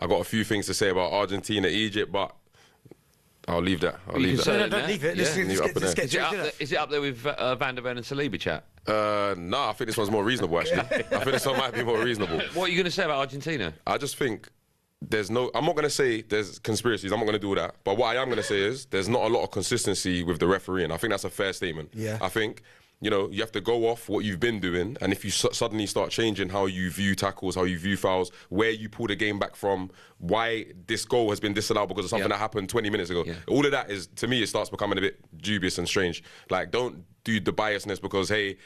I got a few things to say about Argentina, Egypt, but I'll leave that. I'll leave that. No, don't leave it. Let's get straight to that. Is it up there with Van der Ven and Saliba chat? No, I think this one's more reasonable, actually. I think this one might be more reasonable. What are you going to say about Argentina? I just think I'm not going to say there's conspiracies. I'm not going to do that. But what I am going to say is there's not a lot of consistency with the refereeing. I think that's a fair statement. Yeah. I think, you know, you have to go off what you've been doing, and if you suddenly start changing how you view tackles, how you view fouls, where you pull the game back from, why this goal has been disallowed because of something that happened 20 minutes ago. All of that is, to me, it starts becoming a bit dubious and strange. Like, don't do the biasness because, hey,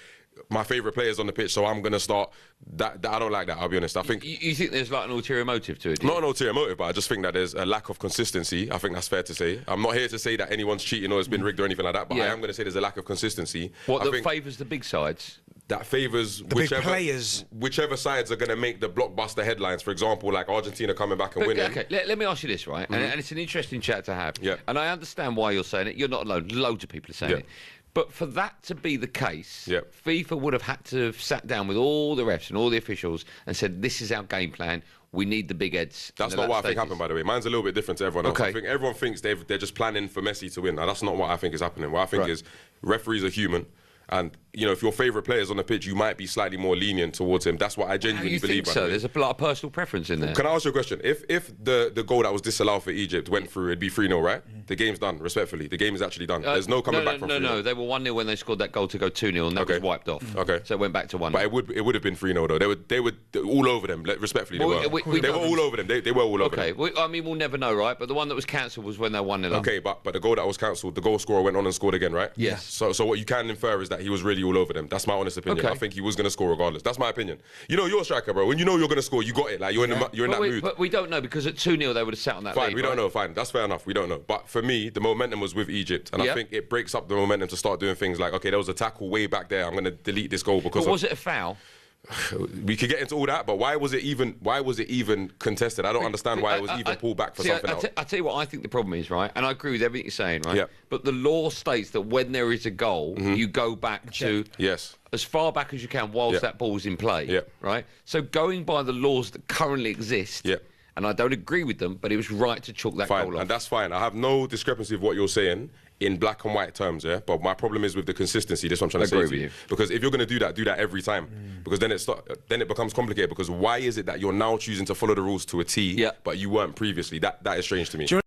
my favourite player's on the pitch, so I'm going to start. That I don't like that, I'll be honest. I think you think there's like an ulterior motive to it? Not an ulterior motive, but I just think that there's a lack of consistency. I think that's fair to say. I'm not here to say that anyone's cheating or it's been rigged or anything like that, but I am going to say there's a lack of consistency. What, that favours the big sides? That favours whichever sides are going to make the blockbuster headlines. For example, like Argentina coming back and winning. Okay, let me ask you this, right? And it's an interesting chat to have. Yeah. And I understand why you're saying it. You're not alone. Loads of people are saying it. But for that to be the case, FIFA would have had to have sat down with all the refs and all the officials and said, this is our game plan. We need the big heads. That's not what I think happened, by the way. Mine's a little bit different to everyone else. I think everyone thinks they're just planning for Messi to win. Now, that's not what I think is happening. What I think is referees are human. And, you know, if your favourite player's on the pitch, you might be slightly more lenient towards him. That's what I genuinely believe. So there's a lot of personal preference in there. Can I ask you a question? If the goal that was disallowed for Egypt went through, it'd be 3-0, right? The game's done, respectfully. The game is actually done. There's no coming back from 3-0. No, they were 1-0 when they scored that goal to go 2-0, and that was wiped off. Okay. So it went back to 1-0. But it would have been 3-0, though. They were all over them, respectfully. They were all over them. They were all over them. Okay, I mean, we'll never know, right? But the one that was cancelled was when they won 1-0. Okay, but the goal that was cancelled, the goal scorer went on and scored again, right? Yes. So what you can infer is that he was really all over them. That's my honest opinion. I think he was going to score regardless. That's my opinion. You know, you're a striker, bro. When you know you're going to score, you got it. Like, you're in that mood. But we don't know, because at 2-0 they would have sat on that Fine, lead, we don't know. Fine, that's fair enough. We don't know. But for me, the momentum was with Egypt. And I think it breaks up the momentum to start doing things like, okay, there was a tackle way back there. I'm going to delete this goal because... But was it a foul? We could get into all that, but why was it even contested? I don't understand why it was even pulled back for something else. I tell you what I think the problem is, right? And I agree with everything you're saying, right? Yeah. But the law states that when there is a goal, you go back to as far back as you can whilst that ball's in play, right? So going by the laws that currently exist, and I don't agree with them, but it was right to chalk that goal off. And that's fine. I have no discrepancy with what you're saying in black and white terms, but my problem is with the consistency. That's what I'm trying to say to you. Because if you're going to do that every time. Because then it becomes complicated. Because why is it that you're now choosing to follow the rules to a T, but you weren't previously? That is strange to me.